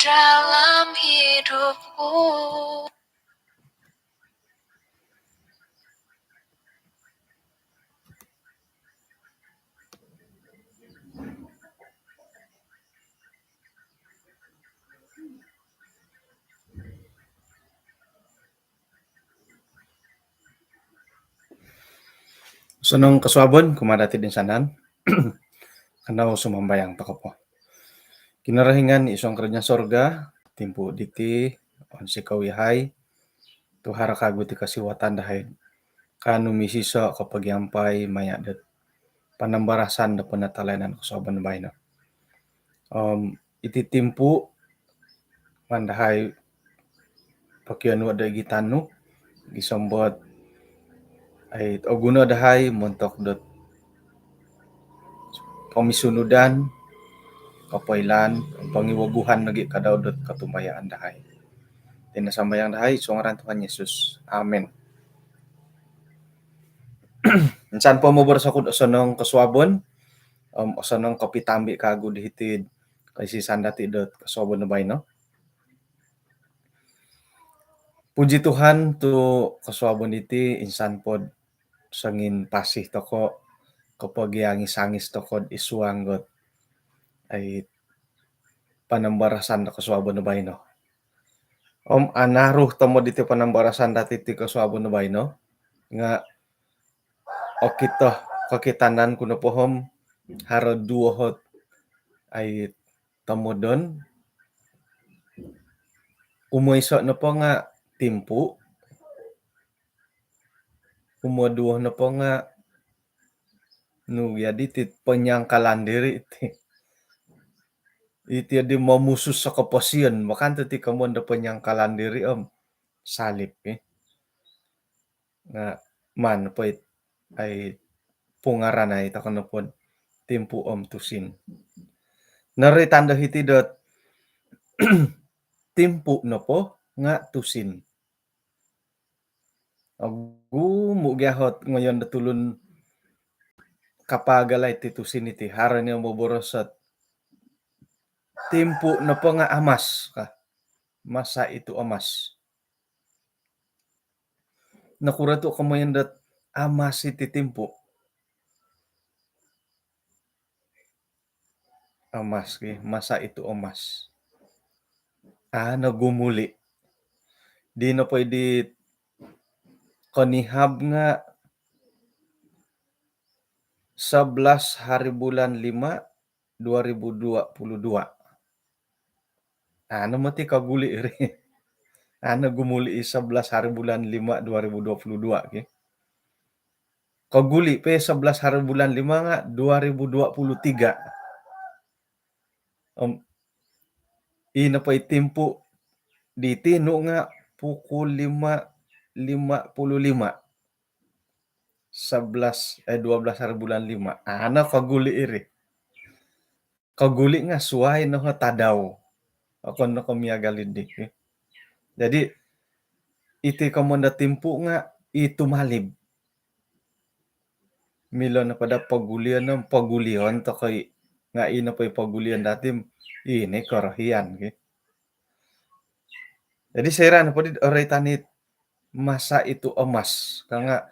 dalam hidupku. Sunong kasuabon kumadati din sanan. Kanaw sumambayang takapo. Kinarahingan isong kerja sorga, timpu diti, on si kawihay, tuhara kagu ti kasiwatan dahil kanu misiso kapag yampay mayadet panambarasan da panatalanan kasuaban bayna. Iti timpu mandahay pakianu da gitanu gisombot ay oguno dahay montok dot pamisunudan kapailan ang pangiwabuhan nagi kadaw dot katumbayaan dahay. Tinasambayang dahay so ngaran Tuhan Yesus. Amen. Insan po mo sa sonong kasuabon, sonong kapitambi kagu dihitid kay si sandati dot kasuabon na bay no. Puji Tuhan tu kasuabon iti insan pod sangin pasih toko kapag sangis toko isuanggot ay panambarasan da kasuabon na bay no. Anaruh tomo diti panambarasan dati ti kasuabon na bay no. Nga o kito kakitanan kuno pohom haro duohot ay tamodon umoiso na po nga timpu umoduo na po nga no yadi ti panyangkalan diri iti di mamusus sa kapasiyan makanta ti kamon da panyangkalan diri salip nga man po ay pungaran ay takon po timpu tusin naritanda hiti dot timpu no po nga tusin agu mugyahot ngayon datulun kapagalay ti tusin iti hara niya maborosat timpu no po nga amas ka masa ito amas nakurato kamayan dat amas iti timpu amas ki masa ito amas nagumuli di na pwede kanihab nga 11 hari bulan 5 2022 ano mo ti kaguli ri gumuli 11 hari bulan 5 2022 ki kaguli pe 11 hari bulan 5 nga 2023 ina pa itimpu diti no nga pukul 5:55 12 hari bulan 5 kaguli iri kaguli nga suway no tadaw akon no kumiagalid di jadi iti kamon da timpu nga itumalib milo na pada pagulian ng pagulian to kay nga ina pa pagulian dati ini karahian ki jadi sera na pwede oray tanit masa itu emas kanga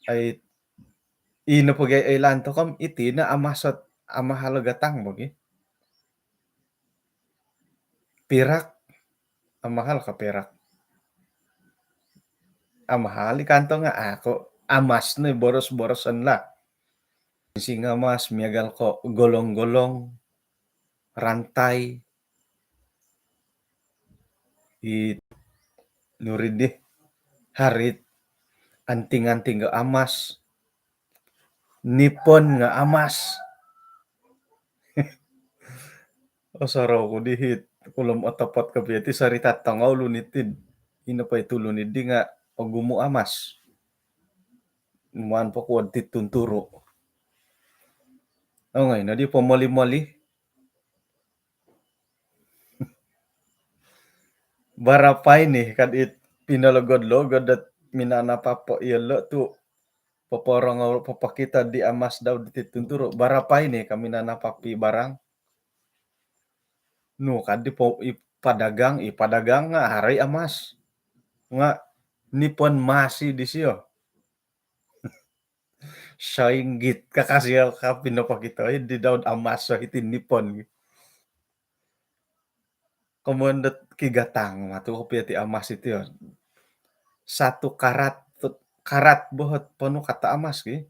ay ina pagay ay lanto kam iti na amasat amahalagatang bagi pirak amahal ka pirak amahal ikanto nga ako amas na boros-borosan la singa mas miagal ko golong-golong rantai nuridi harit anting-anting nga amas nipon nga amas saraw ko dihit kulom atapat ka piyati sarita tangaw lunitid ina pa itulunid di nga gumu amas man pa kuwad titunturo ngay na di pamali-mali barapay ni kad it pinalagod-logod at minanapapo iyalo tu paparang papakita di amas daw di titunturo barapay ni kami nanapapi barang Nu kan ipadagang nga haray amas, nga nipon masi di siyo. Sainggit kakasya ka pinapakita di daw amas so iti nipon. Komandet kigatang matu ti amas iti yo. Satu karat karat bohot panu kata amas ki.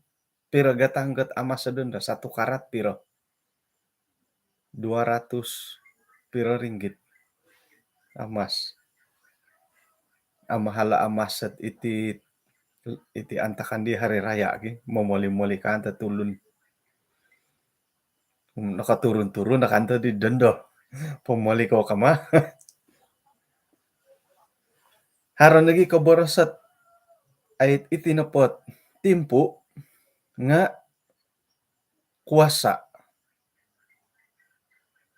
Piro gatanggot amas sadunda satu karat piro? 200 piro ringgit amas. Amahala amas iti iti antakan di hari raya ki momoli-moli ka anta tulun. Nakaturun-turun na kanto di dendo. Pumoli ko ka ma. Haron lagi ko borosat ay itinapot timpu nga kuasa.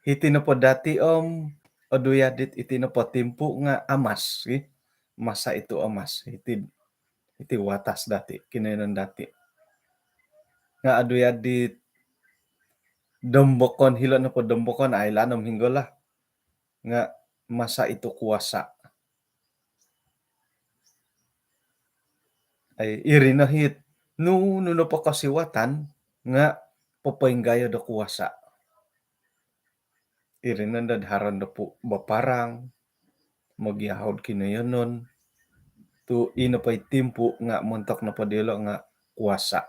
Itinapot dati oduyadit itinapot timpu nga amas. Masa itu amas. Iti watas dati. Kinayon dati. Nga aduyadit dombokon hilo na po dombokon ay lanom hinggola. Nga masa itu kuasa. Ay irinahit no pa kasiwatan nga papainggayo da kuasa. Irinandad haran da po baparang magyahod kinayonon tu ino pa'y timpu nga montok na padilo nga kuasa.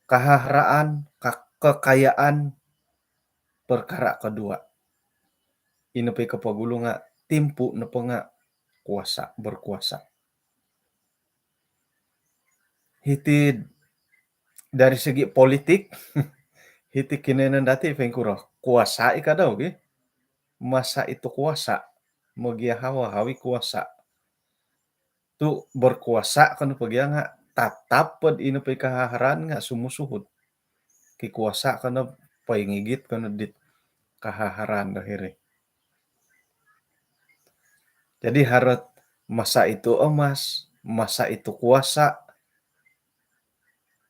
Kahahraan, kakayaan, perkara kedua. Ino pa'y kapagulo nga timpu na po nga kuasa, berkuasa. Hitid dari segi politik, hiti kinayon dati pengkuro kuasa ika daw masa itu kuasa. Magyahawa hawi kuasa. Tu berkuasa kan pagya nga tatap pod ino pa'y kahaharan nga sumusuhod. Kikuasa kana paingigit kana dit kahaharan dahiri. Jadi harat masa itu emas, masa itu kuasa,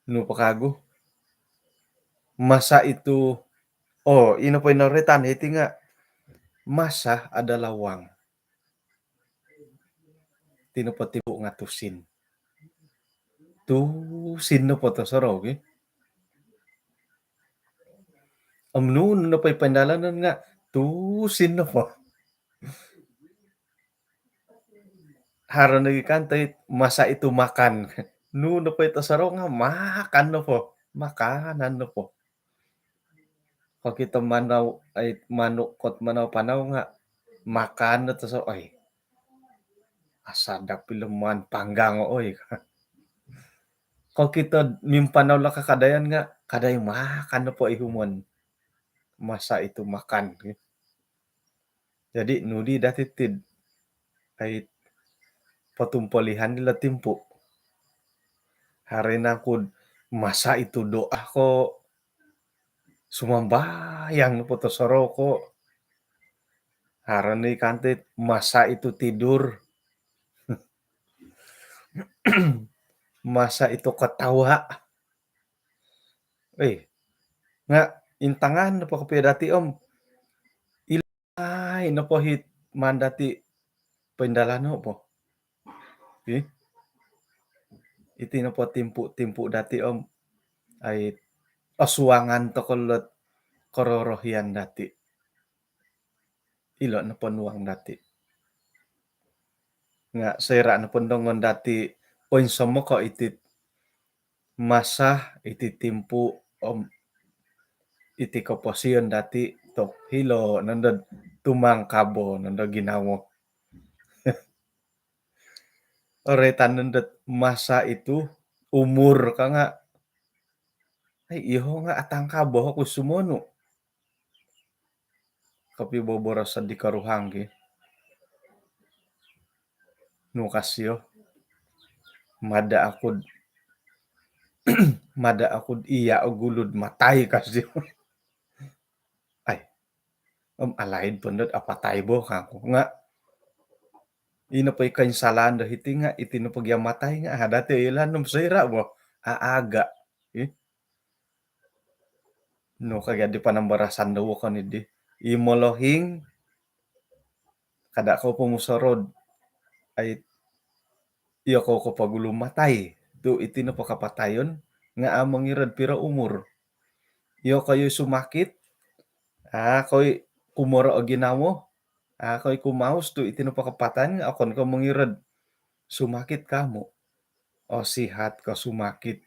nu pakago. Masa itu ino pa'y naritan iti nga masa adalah uang. Tinupatibo nga tusin. Tusin na po to saraw no pa'y pandalanan nga tusin na po. Haron lagi kantay masa itu makan. No pa'y tasaraw nga makan na po. Makanan na po. Kung kita manaw ay manukot manaw panaw nga makan na tasaraw ay asada pileman panggang oy. Kung kita mimpanaw la kakadayan nga kaday makan na po ihumon. Masa itu makan. Jadi nudi dati tid ay patumpolihan nila timpu. Hari na kud masa itu doa ko sumambayang po to saro ko. Haran ni kantit masa itu tidur. Masa itu ketawa. Nga intangan na po kapi dati ilay na po hit mandati pendalano po. Iti na po timpu dati ay asuangan to kolot kororohian dati. Ilo na panuang dati. Nga sera na pundongon dati poin somo ko iti masa iti timpu iti koposyon dati to hilo nandod tumang kabo nandod ginawo. Oretan nandod masa itu umur ka nga ay iho nga atang kabo ko sumono. Kapi boboras sa di karuhanggi. No kasyo. Mada akod iya o gulod matay kasyo. Ay, alaid pundot apatay bo kako nga ino pa'y kainsalan da hiti nga iti no pagyamatay nga dati ilan nung sira bo aaga. No kagadi panambarasan daw kan idi Imolohing kada ko pumusarod ay iya ko pagulum matay. Tu iti no pakapatayon nga amang irad pira umur. Iyo kayo sumakit, koy kumuro o ginamo, koy kumaus tu iti no pakapatan nga akon ka mangirad sumakit kamo. O sihat ka sumakit.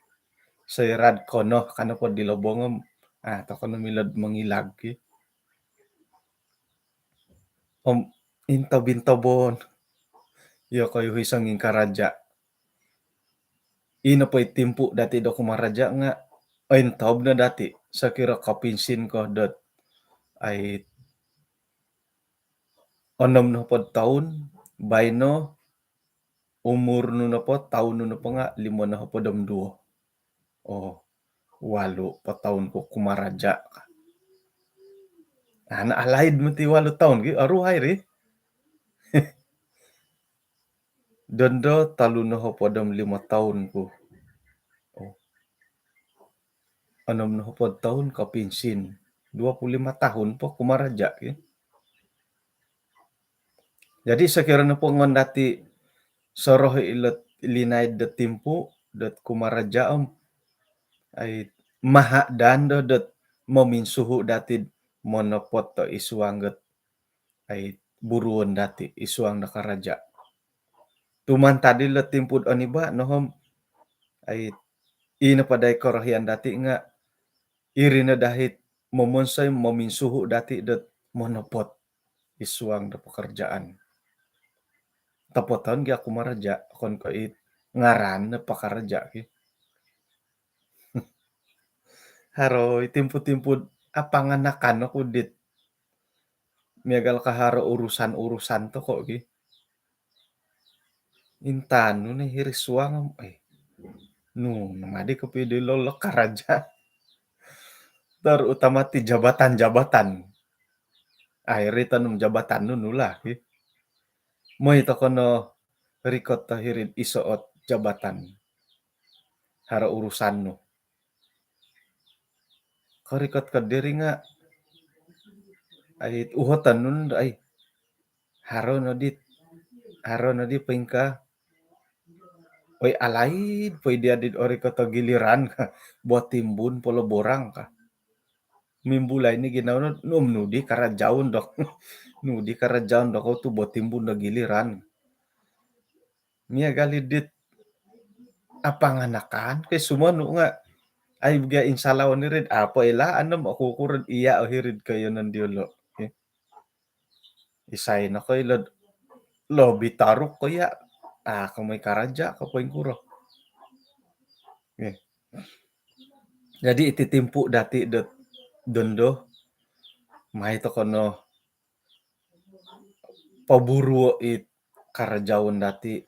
Sayrad kono kano po dilobongom, to kono milad mangilag ki. Intabintabon, iyo kayo isang ingkaraja. Ino po itimpu dati do kumaraja nga, intob na dati, sa kira kapinsin ko dot ay 60 taon, bayno, umur no na po, taon no na po nga, 5 na po damduo. O, 8 pa taon ko kumaraja. Naalaid mo ti 8 taon, aruhay ri. Dondo, talo na po dam 5 taon ko. O, 60 taon kapinsin. 25 tahun po kumaraja. Jadi sekira na po ngon dati soroh ilot ilinaid da timpu dot kumarajaom ay maha dando dot mominsuhu dati monopot to isuangget ay buruon dati isuang nakaraja. Tuman tadi let timpud oniba nohom ay ina paday korohian dati nga iri na dahit momonsay mominsuhu dati dot monopot isuang da pekerjaan. Tapoton gi aku maraja kon ko it ngaran na pakaraja ki. Haro timpud-timpud apanganakan ako dit miagal kaharo urusan-urusan to ko ki. Intan no ni hiriswang no namadi ko pwede lolo karaja. Terutama ti jabatan-jabatan. Rita nung jabatan no nula ki. Mo ito kono rikot to hirid isoot jabatan. Haro urusan no. Karikot ka diri nga ay uhotan nun ay haro no di pengka oy alaid pwede adid ori ko to giliran ka buat timbun polo borang ka mimbulay ni ginaw no nudi karajaon dok nudi karajaon dok tu buat timbun na giliran mia galidit apanganakan kay sumano nga ay bigya insalaw ni red apo ila anam ako kurad iya o hirid kayo ng diolo isay na koy lobi taruk ko ya kung may karaja kapoy kuro jadi ititimpu dati dot dondo mahito kono paburuo it karajaon dati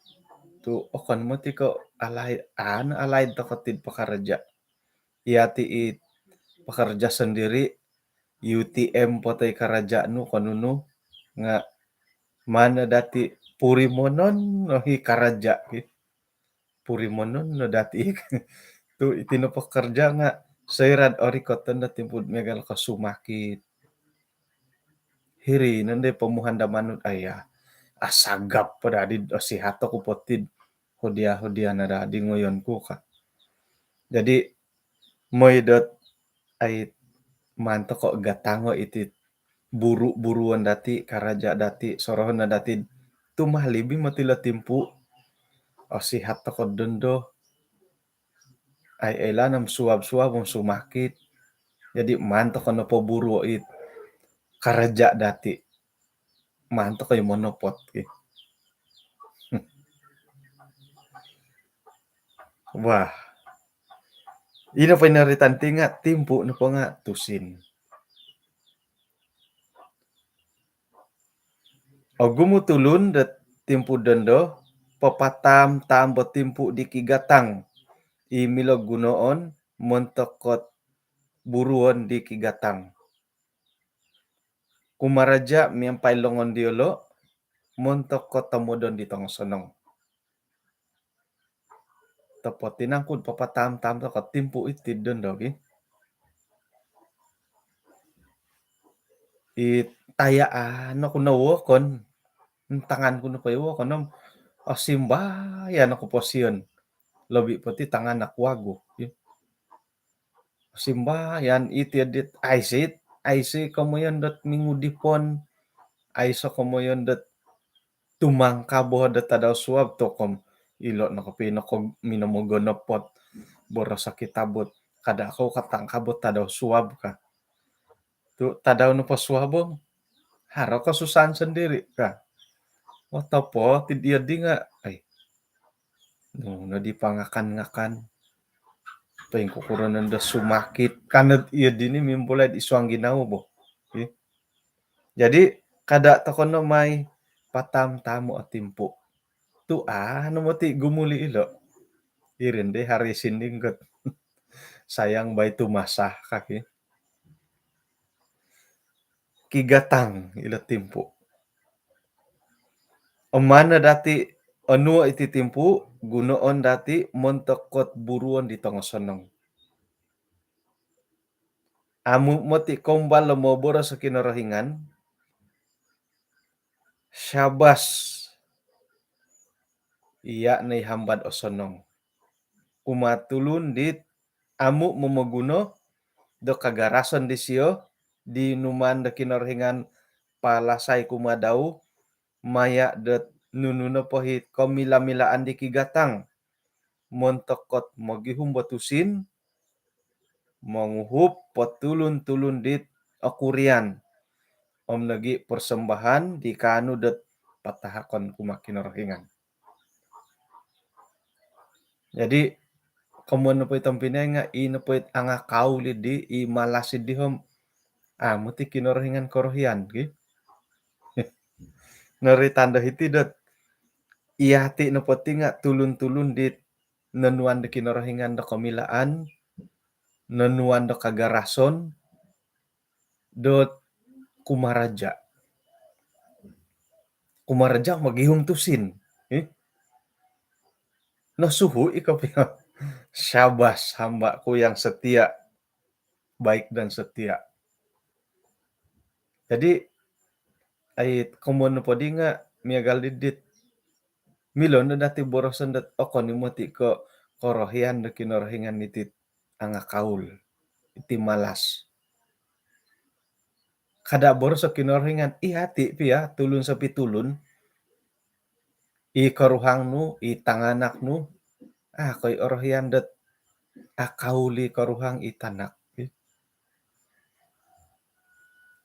tu okon mo ti ko alay to katid pakaraja iyati it pakarja sendiri UTM potay karaja no kanuno nga mana dati purimonon no hi karaja purimonon no dati tu itino pakarja nga sayrad ori koton na timpud megal ka sumakit hiri nande pamuhanda manut asagap pa dadi sihat ko potid hodia na dadi ngoyon ko ka jadi moidot ay manto ko gatango iti buru-buruan dati karaja dati sorohon na dati tumahlibi matila timpu sihat ko dondo ay elanam suab-suab mong sumakit jadi manto ko na paburo it karaja dati manto kayo monopot wah ina pa inaritanti nga timpu na po nga tusin o gumutulun dat timpu dondo papatam tambo timpu di kigatang imilog gunoon montokot buruon di kigatang kumaraja miyampay longon diolo montokot tamodon di tongsonong tapos tinangkud papatam-tam to katimpu itid doon dogi tayaan aku nawokon, tanganku na paiwokon simbayan ako posyon, lobi pati tangan aku wago, simbayan iti adit aysi komoyon dat mingudipon, ayso komoyon dat tumangkabo dat tadaw suab tokom ilo na kapino ko minamogonopot boros sakit tabot kada ako katangkabot tadaw suab ka. Tu tadaw no pasuabong haro ka susan sendiri ka. O tapo ti dia di nga ay no di pangakan-ngakan paing kukurunan da sumakit kanat iya dini mimpulay isuang ginawa bo. Eh, Jadi kada tokon no may patam tamo at timpo. Tu ano mo ti gumuli ilo. Irin de harisin dinggot. Sayang bay tumasah kaki. Kigatang ilo timpo. Mana dati anu iti timpu gunoon dati montokot buruan di tongosonong. Amu mo ti kombal lumoboro sa kinarahingan. Syabas iya na hambad osonong. Kumatulun dit amu momoguno do kagarason di siyo di numan da kinarahingan palasay kumadau maya det nununo pohit komila-milaan di kigatang montokot magihum batusin manguhup patulun-tulun dit akurian om lagi persembahan di kanu det patahakon kumakinarahingan. Jadi kamu na po itong pinenga ino po anga kauli di i malasid di hom muti kinarahingan korohian ki. Naritanda hiti dot iyati no poti nga tulun-tulun dit nanuan de kinarahingan do kamilaan nanuan do kagarason dot kumaraja. Kumaraja magihum tusin. Nasuhu ikaw piya. Syabas hambaku yang setia, baik dan setia. Jadi ay kumono po di nga miagal didit milon na dati borosan dat okon ni moti ko korohian da kinorohingan nitit anga kaul iti malas. Kada boros sa kinorohingan ihati piya tulun sa pitulun i karuhang nu i tanganak nu koy orohian dat akauli karuhang itanak.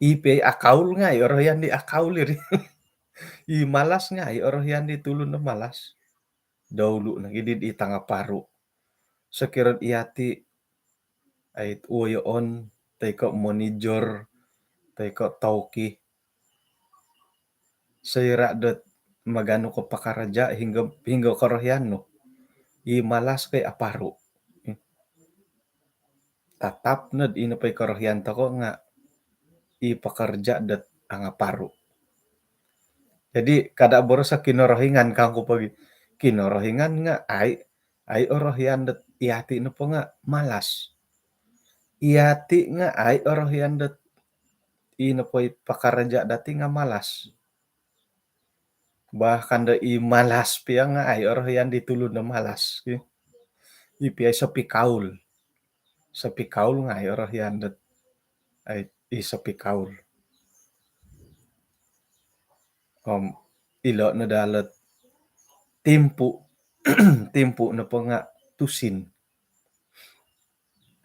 Ipe akaul nga orohian di akauli ri. I malas nga orohian di tulun na malas. Dahulu na gidid itanga paru. Sekirot iati ay uyoon tayko monitor tayko tauki sayra dot magano ko pakaraja hingga korohian no. I malas kay aparu. Tatap nad ino pay korohian ko nga i pakarja dat ang aparu. Jadi kada boros sa kinorohingan kang ko pagi kinorohingan nga ay orohian dat iati no po nga malas. Iati nga ay orohian dat ino po pakaraja dati nga malas. Bahkan da i malas piya nga ay orohian ditulun na malas. Ipi ay sa pikaul. Sa pikaul nga ay orohian dat ay sa pikaul. Ilo na dalat timpu timpu na po nga tusin.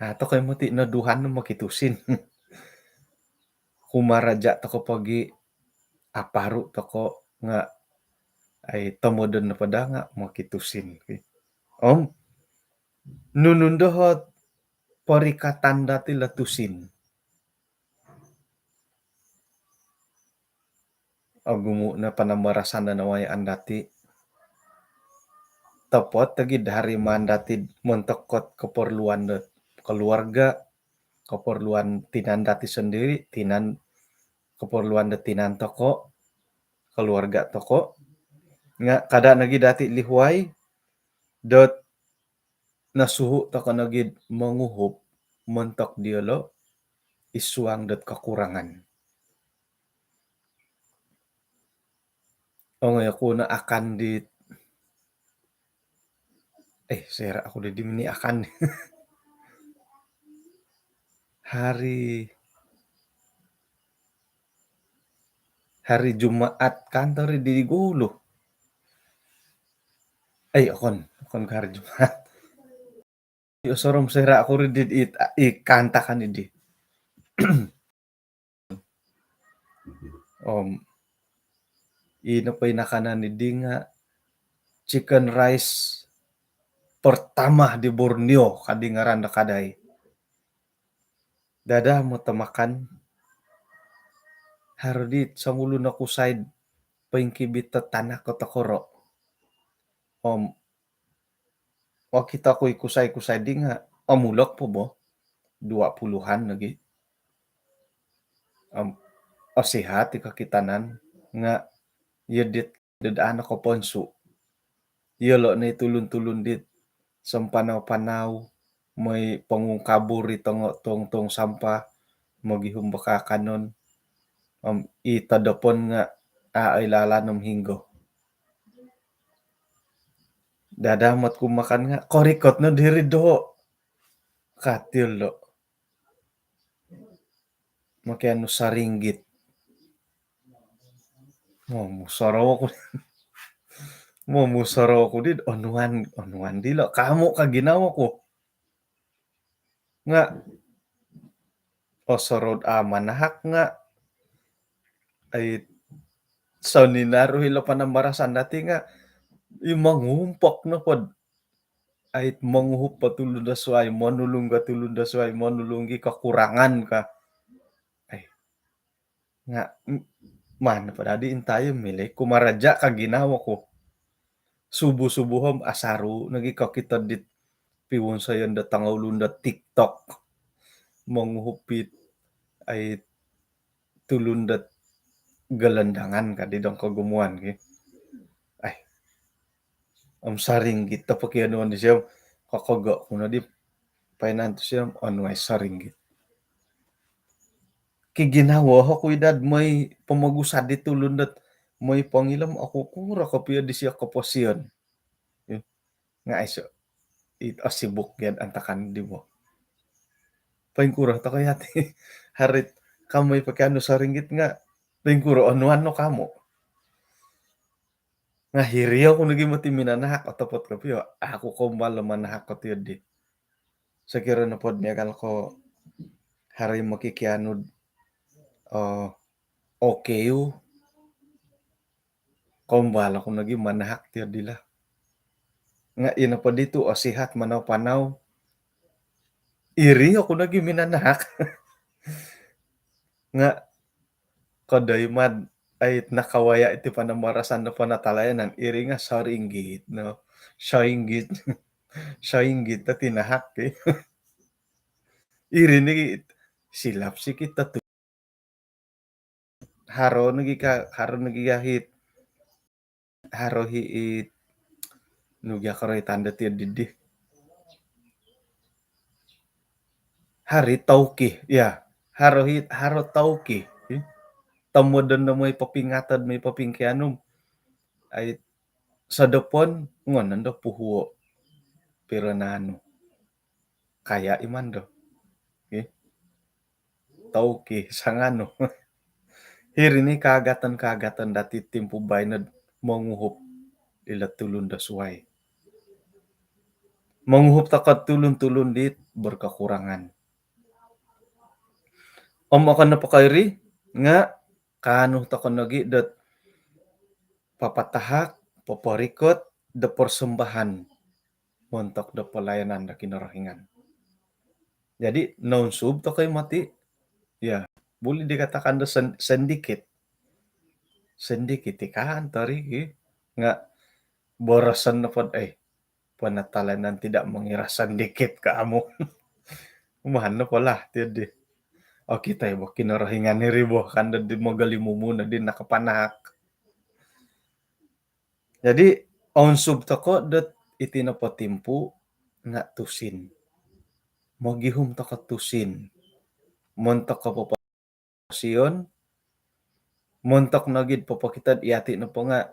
To kay mo ti naduhan na makitusin. Kumaraja to ko pagi aparu to ko nga ay tomodon na pada nga makitusin. Nunundohot parikatan dati latusin. Gumu na panamarasan na nawayaan dati. Topot tagi dari mandati montokot keperluan keluarga, keperluan tinan dati sendiri, keperluan tinan toko, keluarga toko. Nga kada nagi dati lihuay dot nasuhu toko nagi menguhup mentok diolo isuang dot kekurangan. ongoi aku na akan di sera aku di mini akan hari hari Jumaat kantor di Gulu. Akon ka hari Jumaat. Yo sorom sera aku di kantakan idi. Ino pa inakanan idi nga chicken rice pertama di Borneo kadingaran da kadai. Dadah mo tamakan harudit sangulo na kusaid paingkibit tanah ko takoro. Kita ko'y kusay-kusay di nga amulok po mo 20-an lagi. Sihat ti kakitanan nga yedit dadaan ako ponso. Yolo na tulun-tulun dit sampanaw-panaw may pangungkabur tong sampah maghihum baka kanon itadapon nga ailala ng hinggo. Dadamat kumakan nga korikot no diri do. Katil do. Makiano sa ringgit. Musaraw ako din. Onuan dilo. Kamo ka ginawa ko. Nga, osarod manahak nga. Ay, sa ninaro hilo pa ng barasan dati nga, mangumpok na pod. Ay, manguhup pa tulod da suay, manulung ka tulod da suay, manulunggi kakurangan ka. Ay, nga, mana pa dadi intayo mili. Kumaradya ka ginawa ko. Subo-subuhom asaru nagi kakita dit piwon sayan da tangawlun da TikTok manghupit ay tulun da galandangan ka di dong kagumuan ki. Ay saringgit ta pakianuan di siya kakaga ko na di painanto siya ay saringgit. Kiginawa ako idad may pamagusad di tulun dat may pangilam ako kura kapia di siya kaposiyon. Nga iso sibuk yan antakan di mo. Paingkura ta kaya ti harit kamay pakiano sa ringgit nga paingkura anuan no kamo. Nga hiriyaw ko naging mati minanahak o tapot ko piyo. Ako ko malo manahak ko tiyo di. Sakira na pod niya kal ko hari makikianod okay yo. Kumbala ko naging manahak tiyo dila. Nga ina pa dito sihat manaw-panaw. Iri ako naging minanahak. Nga kadayman ay nakawaya iti panamarasan na panatalayanan. Iri nga saringgit, no? Sainggit. Sainggit na tinahak eh. Iri ni silap si kita tu. Haro nagigahit. Haro hiit. Nugya karoy tanda tiyan didi. Hari tauki. Ya. Haro tauki. Tamudan na may papingatan, may papingkianom. Ay sa dapon, ngon do puhuo. Pero na kaya iman do. Tauki, sangano. Hiri ni kagatan dati timpo bainad manguhup ila tulun da suway. Manguhup takat tulun-tulun dit berkekurangan. Akan napakairi nga kano takon lagi dat papatahak, paparikot, da persembahan montok da pelayanan da kinarahingan. Jadi non-sub to kay mati. Ya, boleh dikatakan da sendikit. Sendikit ikan tari nga borasan na pod panatalanan tidak mengira sendikit ka amo. Umahan na pala tiyadi. Kita ibo kinarahingan ni ribo kanda di magalimu muna din nakapanak. Jadi on sub tako dat iti na patimpu nga tusin. Magihum taka tusin. Montok ka papasiyon. Montok na gid papakitad iati na po nga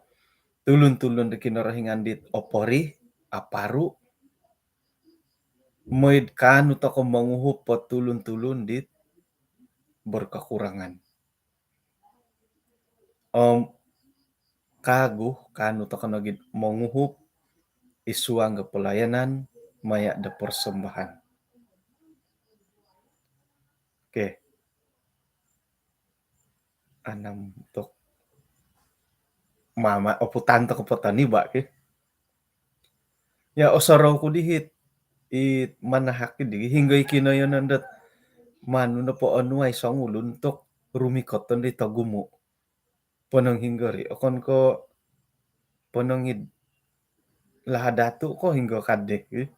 tulun-tulun di kinarahingan dit opori aparu moid kanu toko manguhup po tulun-tulun dit berkekurangan. Kagu kanu toko nagid manguhup isuang ke pelayanan maya da persembahan. Oke. Anam tok mama opo tanto ko petani ba ke. Ya osaraw ko dihit it manahak di hingga ikinayon nandat manu na po anuay sangulun tok rumikoton di tagumo. Ponong hinggari akon ko ponongid lahadatu ko hingga kadek eh.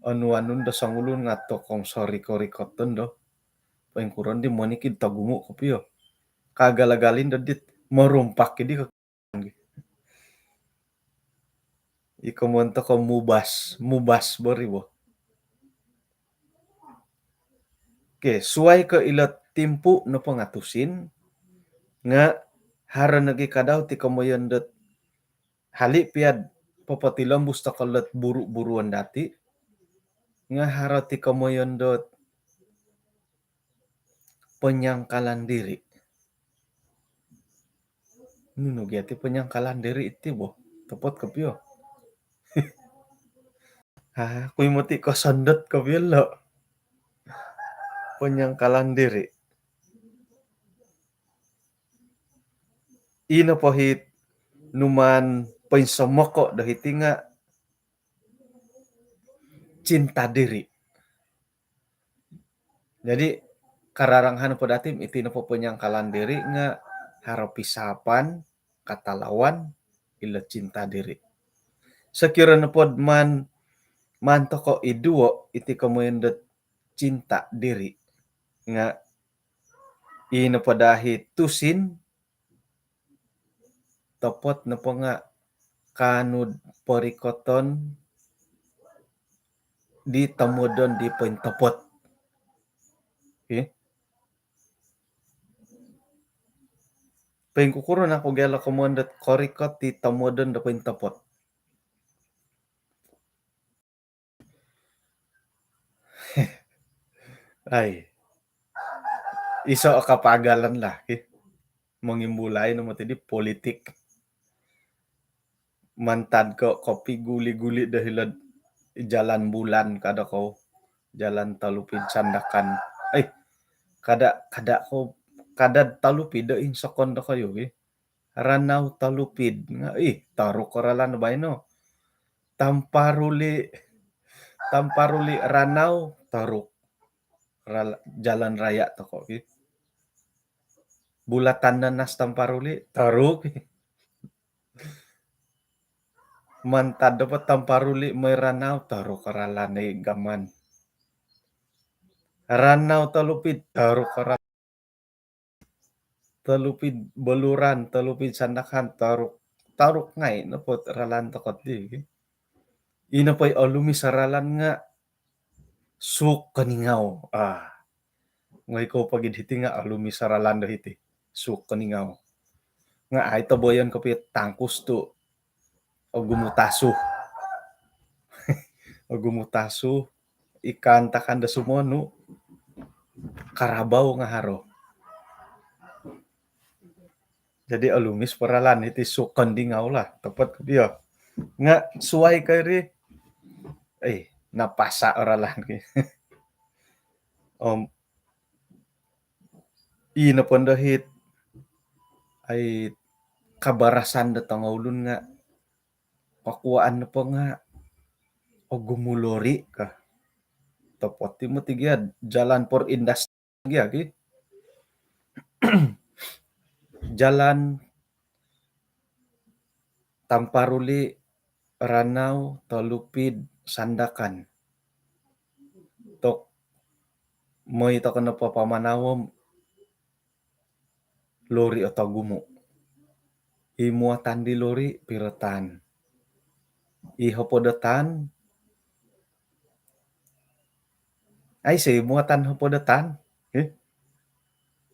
Anu-anun da sangulun ngato kong sorry ko rikoton do. Pengkuran di monikid tagumo ko piyo. Kagalagalin dadit marumpak di ka. Ikamonto ko mubas baribo. Oke, suai ke ilat timpu no pangatusin nga hara nagi kadaw ti kamoyan dat hali piad papatilam busta kalat buru-buruan dati nga hara ti kamoyan dot penyangkalan diri. Nuno ti penyangkalan diri iti bo. Tepot kapyo. Kuy mati ko sandot kapyo lo. Penyangkalan diri. Ino pohit numan pensamoko dahiti nga cinta diri. Jadi kararanghan po datim iti na po penyangkalan diri nga harapisapan katalawan ila cinta diri. Sekira na pod man toko iduo iti kamoyendet cinta diri nga ino po dahit tusin topot na po nga kanud porikoton di tamodon di pentopot. Okay? Pengkukuron ako gala komondet korikot di tamodon da pentopot. Ay. Iso kapagalan lah. Okay? Mengimbulai no di politik. Mantad ko kopi guli-guli dahilan jalan bulan kada ko jalan talupid sandakan kada talupid da insakon da kayo Ranau talupid nga taro koralan ba no tamparuli Ranau taruk jalan raya to ko bulatan nanas tamparuli taruk mantad dapat tamparuli may Ranau taro koralan gaman Ranau talupid taro koralan talupid baluran talupid sandakan taruk ngay no po ralan takot di ina pa'y alumi saralan nga suk kaningaw ngay ko pagid hiti nga alumi saralan da hiti suk kaningaw nga ay taboyan ko pit tangkus to o gumutaso ikanta kanda sumono karabaw nga haro. Jadi alumis paralan iti sukan dingaw lah tepat dia nga suai kari napasa oralan ki ina pandahit ay kabarasan da tangaulun nga pakuan na pa nga o gumulori ka tapos mo tigyad jalan for industry gyagi jalan tamparuli Ranau talupid sandakan tok mo ito ka na papamanawom lori o tagumo imuatan di lori piratan ihapodatan ay say muatan hapodatan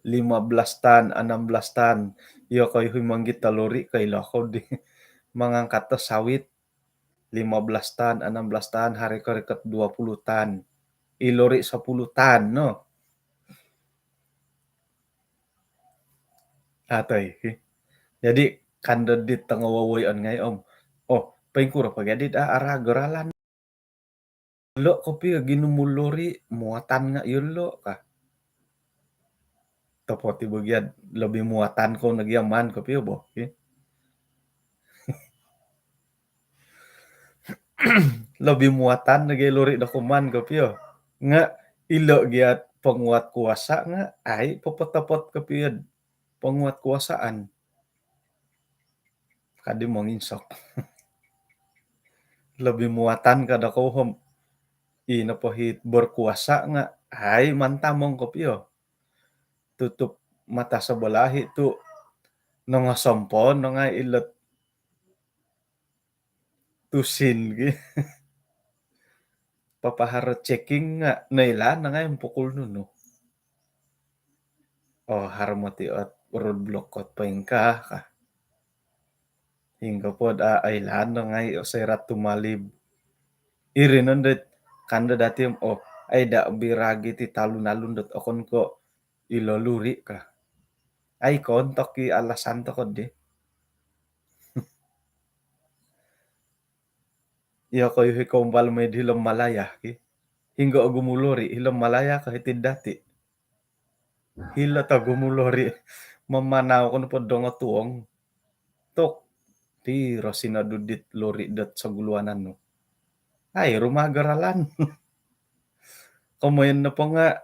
15 tan, 16 tan. Iyo kayuh manggit taluri kailah ko di mangangkat teh sawit 15 tan, 16 tan, hareukeureuket 20 tan. Ilori 10 tan no. Atay. Jadi kande di tengah wawoyan ngai om. Oh, pengkura pagadi da arah geralan. Lo kopi ginu muluri muatan nga yun lo kah. Topoti bagian lebih muatan ko nagyaman kopi bo. Lebih muatan lagi luri dokuman kopi yo. Nga ilo giat penguat kuasa nga ai popot-popot kopi penguat kuasaan. Kadi mau nginsok. Lebih muatan kada ko hom ina pohit berkuasa nga ai mantamong kopi yo. Tutup mata sebelah itu nonga sompon nonga ilet tusin gi. Papahara checking nga naila nanga yung pukul nuno. Oh harmati at roadblock kot pengka ka. Hingga pod ailan nangay o serat tumalib. Irinon det kanda dati oh ay da biragi ti talun-alun dot okon ko iloluri ka. Ay kontok ki alasan to ko di. Ya ko yung hikombal may hilom malaya ki. Hingga gumulori hilom malaya kahitid dati. Hila ta gumulori mamanaw ko na po donga tuong. Tok ti rasinadudit lori dat sa guluanan no. Ay rumagaralan. Kumayan na po nga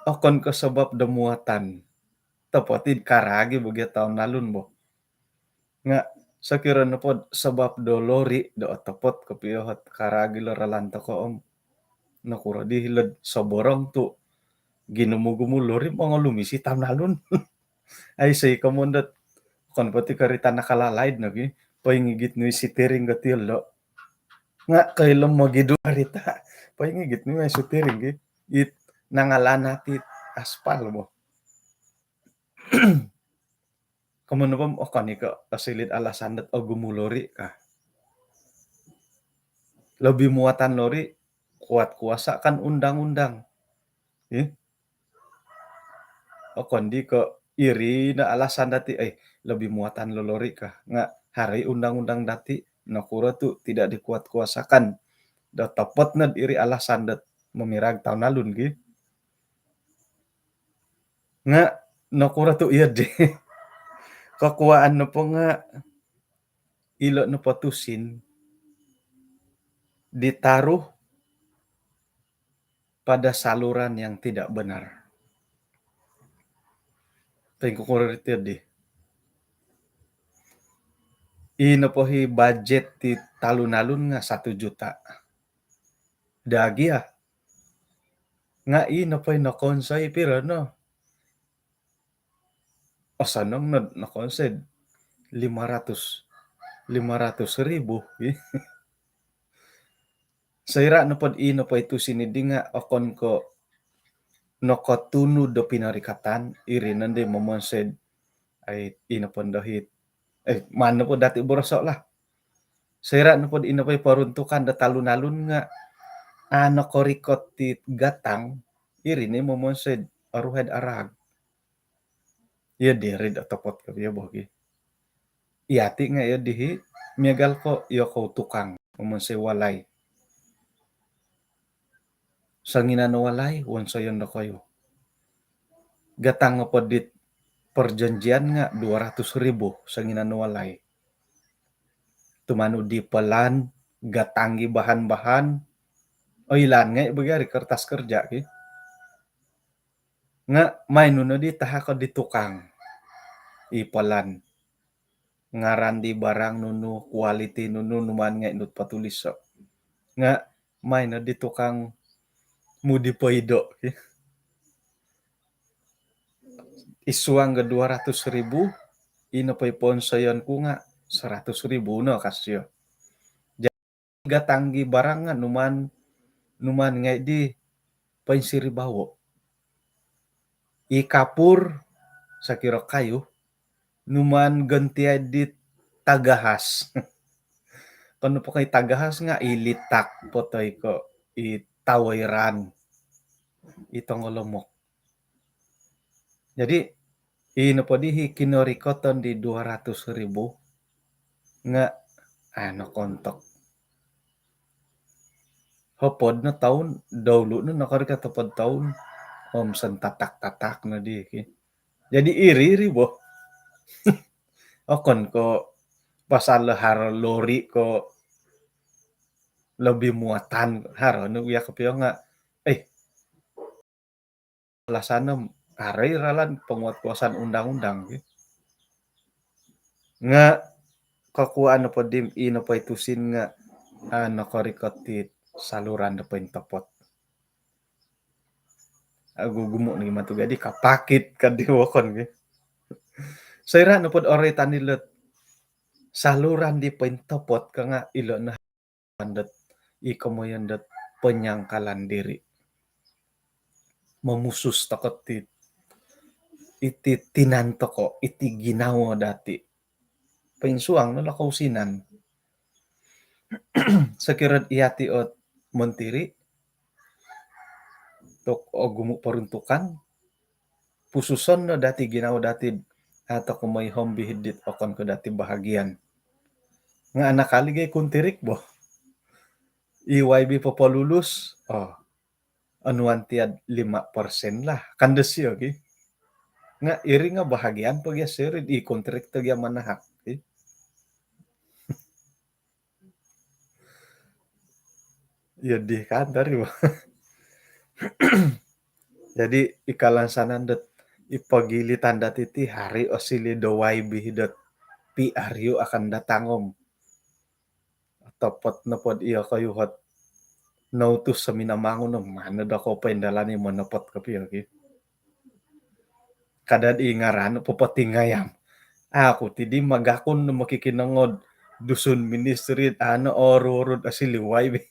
okon ko sabab damuatan. Tapotid karagi bagya taon nalun bo. Nga sakira na po sabab do lori do atapot kapiyot karagi loralanta ko om. Nakura di hilad sa borong to. Ginumugumu lori mga lumisi tam nalun. Ay say kamundat kon pati karita nakalalaid no gi. Paingigit no isitiring gatil lo. Nga kailam magidu karita. Paingigit no isitiring gi. It nangalana ti aspal mo. Kamu pa o kanika kasilid alasan dat o gumulori ka. Lebih muatan lori kuat kuasa kan undang-undang. O kondi ko iri na alasan dati lebih muatan lolori ka. Nga hari undang-undang dati nakura tu tidak dikuat kuasakan. Da topot na iri alasan dat memirag tahun nalun gi. Nga nakura tu iya di. Kakuaan na po nga ilo na patusin ditaruh pada saluran yang tidak benar. Tengkukurir itu di. Ino po hi budget ti talun-alun nga 1 juta. Dagi nga ino po nakonsay pero no. O sanong nakonsay 500,000. Saira no pod ino po itu sinidi nga okon ko nokotunu do pinarikatan iri nande momonsed ay ino po dahit mano po dati borosok lah. Saira no pod ino po paruntukan da talun-alun nga ano korikot ti gatang iri ni momonsed aruhed arag. Ya diri da topot ka ya bogi. Iati nga ya dihi miagal ko yo ko tukang momonsed walay. Sanginan walay wonsoyon na kayo. Gatang nga po dit perjanjian nga 200,000 sanginan walay. Tumano di pelan gatangi bahan-bahan o ilan nga ibagari kertas kerja ki. Nga may nuno di taha ko di tukang ipalan. Ngaran di barang nuno quality nuno numan nga inut patulis so. Nga may na di tukang mudi paido ki. Isuang ga 200,000 ino pa iponsayon ko nga 100,000 no kasyo. Jadi gatanggi barang nga numan nga di painsiribawo. ikapur sakira kayu numan gentiay di tagahas. Kano po kay tagahas nga ilitak potoy ko itawairan itong olomok. Jadi ino po di kinorikoton di 200,000 nga ano kontok. Hopod na taon dawlo no nakarikatapod taon omsan tatak-tatak na di. Jadi iri bo. Okon ko pasal haro lori ko lebih muatan haro no ya kapiyo nga lasana aray ralan penguatkuasaan undang-undang nga kakuan po dim ino pa itusin nga nakarikot ti saluran na po topot. Gugumo ni matugadi kapakit kadiwakon Sayra no pod oray tanilot saluran di topot ka nga ilo na pandat ikamoyandat penyangkalan diri. Memusus takot iti tinanto ko iti ginawa dati. Painsuang no lakausinan. Sakirad iyati ot montiri tok o gumu peruntukan pususon no dati ginawa dati ato ko may hombihidit okon ko dati bahagian. Nga anak kaligay kuntirik bo. EYB popolulus anuan tiad 5% lah. Kandes yun, okay? Nga iri nga bahagian pag yasirid i-kontrik tagya manahak. Okay? Yadi kadar ba? Jadi ikalansanan dot ipagilitan dati ti hari o sili daway bihidot pi aryo akan datangom. Topot na pod iya kayuhat nautus sa minamangon no manod ako pa indalani monopot kapi okay? Kadad ingaran pupatingayam. Ako tidi magakon no makikinangod dusun ministry orurod asiliway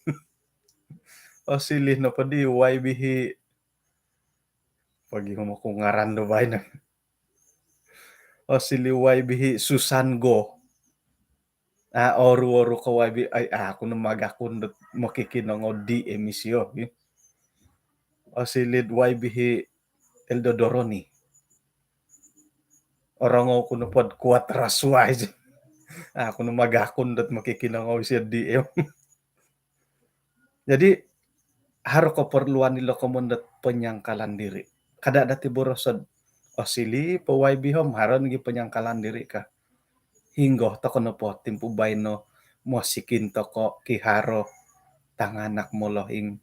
asili na padi way bihi pagi mo kung ngaran do bay na asiliway bihi susango oru-oru ko way bi ay ako na magakon makikinangod di emisyo asilid way bihi Eldodoroni orang ko na pod kuat rasway ako na magakon dat makikinangod siya DM. Jadi haro keperluan nila komundat penyangkalan diri. Kada dati borosod sili paway bihom haron gi penyangkalan diri ka. Hinggo to kono po timpu bayno mosikin to ko kiharo tanganak mo lohing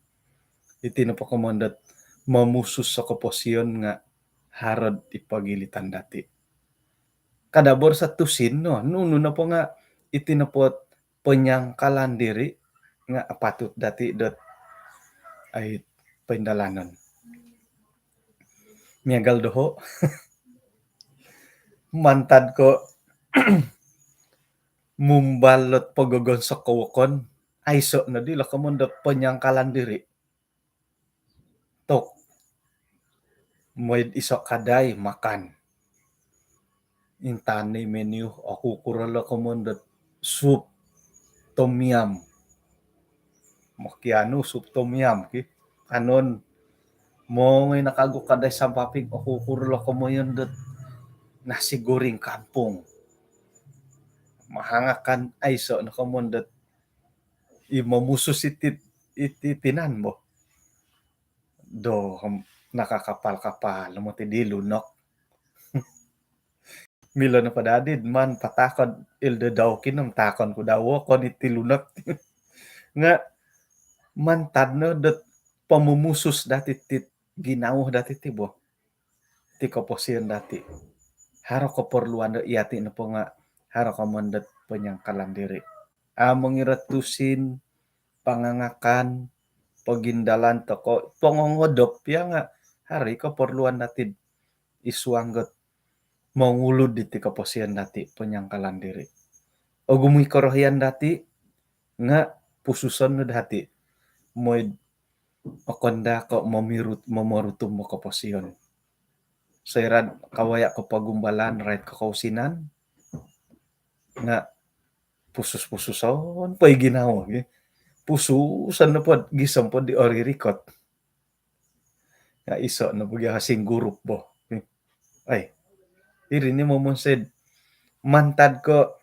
itino po komundat mamusus sa koposyon nga harod ipagilitan dati. Kada bor sa tusin no nuno na po nga itinapot penyangkalan diri nga patut dati dot ay paindalanon. Miagal doho. Mantad ko mumbalot pagogon sa kawakon. Aiso na di lakamon penyangkalan diri. Tok. Moid isok kaday makan. Intani menu aku kurala kamon soup tom yum. Makiano soup tom yum ki. Kanon mo ngay nakago kaday sampapig ako kurala kamo yun nasi goreng kampung. Mahangakan aiso na kamundat imamusus iti tinan mo. Do nakakapal-kapal mo ti di lunok. Milo na padadid man patakod ilda daw kinom takon ko daw kon iti lunok. Nga mantad no dat pamumusus dati tit ginawah dati ti bo. Ti koposian dati. Haro keperluan iyati na po nga haro kamundat penyangkalan diri. Mangiratusin pangangakan pagindalan toko pongongodop ya nga hari keperluan natin isuanggot mangulud diti kaposian dati penyangkalan diri. O gumuy korohian dati nga pususan no dati moy okonda ko mamarutum mo kaposian. Sayrad kawaya ko pagumbalan right kakausinan nga pusus-pususon pa'y ginawa pususan na pod gisam pod di oririkot nga iso na po hasing gurup bo ay diri ni mo monsid mantad ko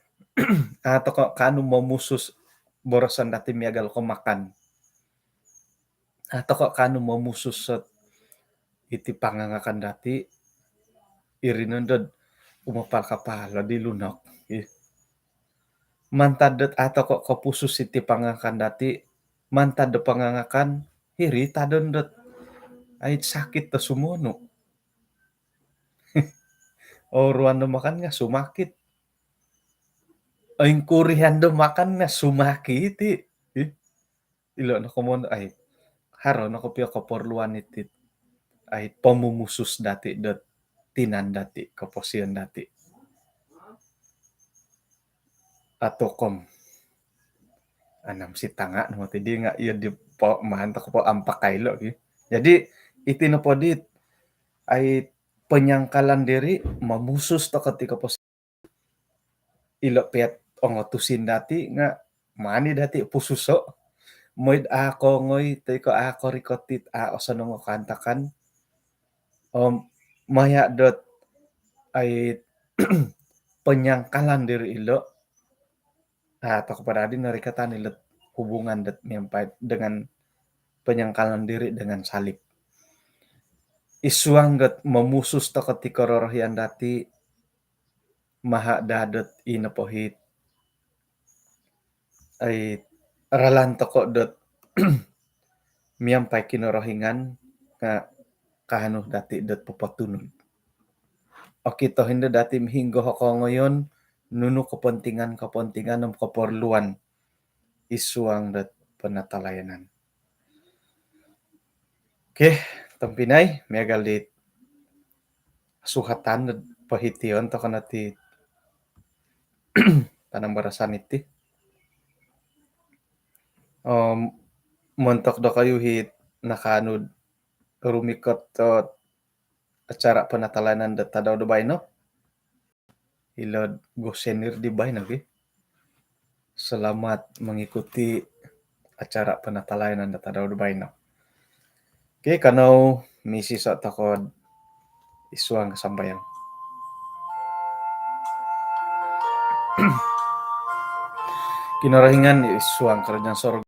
ato ko kano mamusus borosan dati miagal ko makan ato ko kano mamusus sa iti pangangakan dati irinundod umapal kapala di lunok mantad ato ko kapusus iti pangangakan dati mantad do pangangakan hiri tadon dot ay sakit ta sumuno o ruan do makan nga sumakit ay kurihan do makan nga sumakit ilo na kumon ay haron ako piyo kaporluan iti ay pamumusus dati dot tinan dati kaposian dati atokom anam si tanga no tidi nga iya di po manta ko po ampak kaylo jadi iti no podit ay penyangkalan diri mamusus to ketika pos ilo pet ongotusin dati nga mani dati pususo moid ako ngoy teko ako rikotit a osanong kantakan maya dot ay penyangkalan diri ilo atau kepada adin narikatan ilet hubungan dat nyampai dengan penyangkalan diri dengan salib isuangget memusus to ketika rorohian dati maha dadet inapohit ay ralan toko dot miyampai kinorohingan nga kahano dati dot papatunod o kito hindi dati mihinggo ako ngayon nuno kepentingan ng keperluan isuang dat penatalayanan oke tampinay megal dit suhatan dat pahition to kanati tanang barasan iti montok do kayo hit nakanud rumikot to acara penatalayanan dat tadaw do bayno ilod gosenir di bayno selamat mengikuti acara penatalayanan dat tadaw do bayno oke kanau misi sa takod isuang kasambayan kinarahingan isuang kerajaan sorga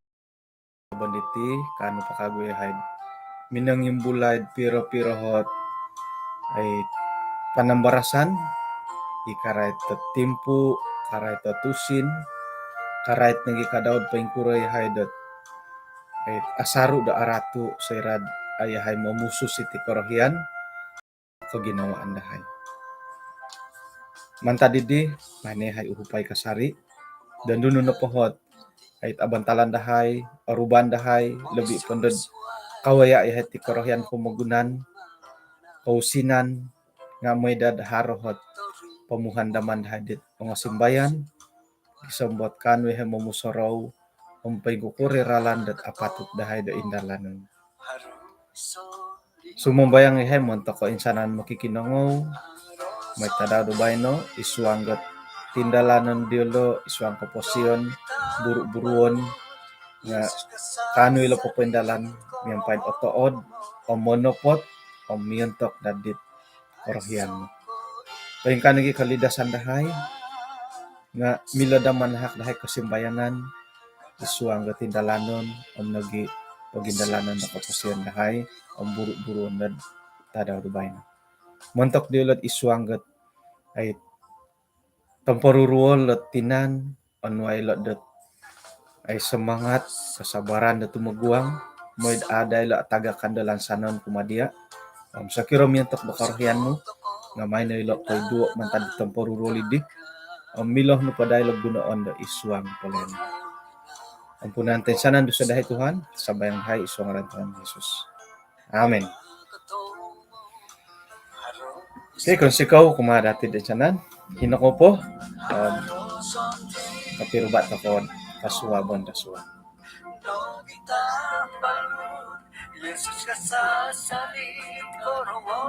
banditi kanu pakagoy haid minang yung bulaid piro-piro hot ay panambarasan ikarait timpu karait tusin karait nagi kadaod paingkuray haidot ay asaru da aratu sayrad ayahay mamusus iti korohian kaginawaan dahay mantadidi manehay uhupay kasari dan duno na pohot ay abantalan dahay aruban dahay lebih pendod kawaya ayahay ti korohian kumagunan kausinan nga may harohot pamuhandaman hadit pangasimbayan isambot kanwe he mamusaraw umpay gukuri ralan dat apatut dahay da indalanon sumambayang ihe monto ko insanan makikinangaw may tadado bayno isuanggot tindalanon diolo isuang kaposyon buru-buruon nga kanoy lo popindalan miyampain otood o monopot o miyontok dadit korohian paing kanagi kalidasan dahay nga miladaman hak dahay kasimbayanan isuang tindalanon nagi pagindalanon na kaposyon dahay buru-buruon dad tadaw do bayno montok diolot isuanggot ay temporuruol lot tinan onway lot dot ay semangat kesabaran dat tumaguang moid aday lo taga kandalan sanon kumadia sa kiro mientok bakarohian mo nga may na ilo koy duo mantad temporuruol idi miloh no paday lo gunoon da isuang polen ampunan tensanan do sa dahay Tuhan sabayang hay isuang ran Tuhan Jesus amen. Okay, kung sikaw kumadati din sanan, hinako po, kapirubat ako kasuwabon kasuwa. Yesus ka sa salib, korowo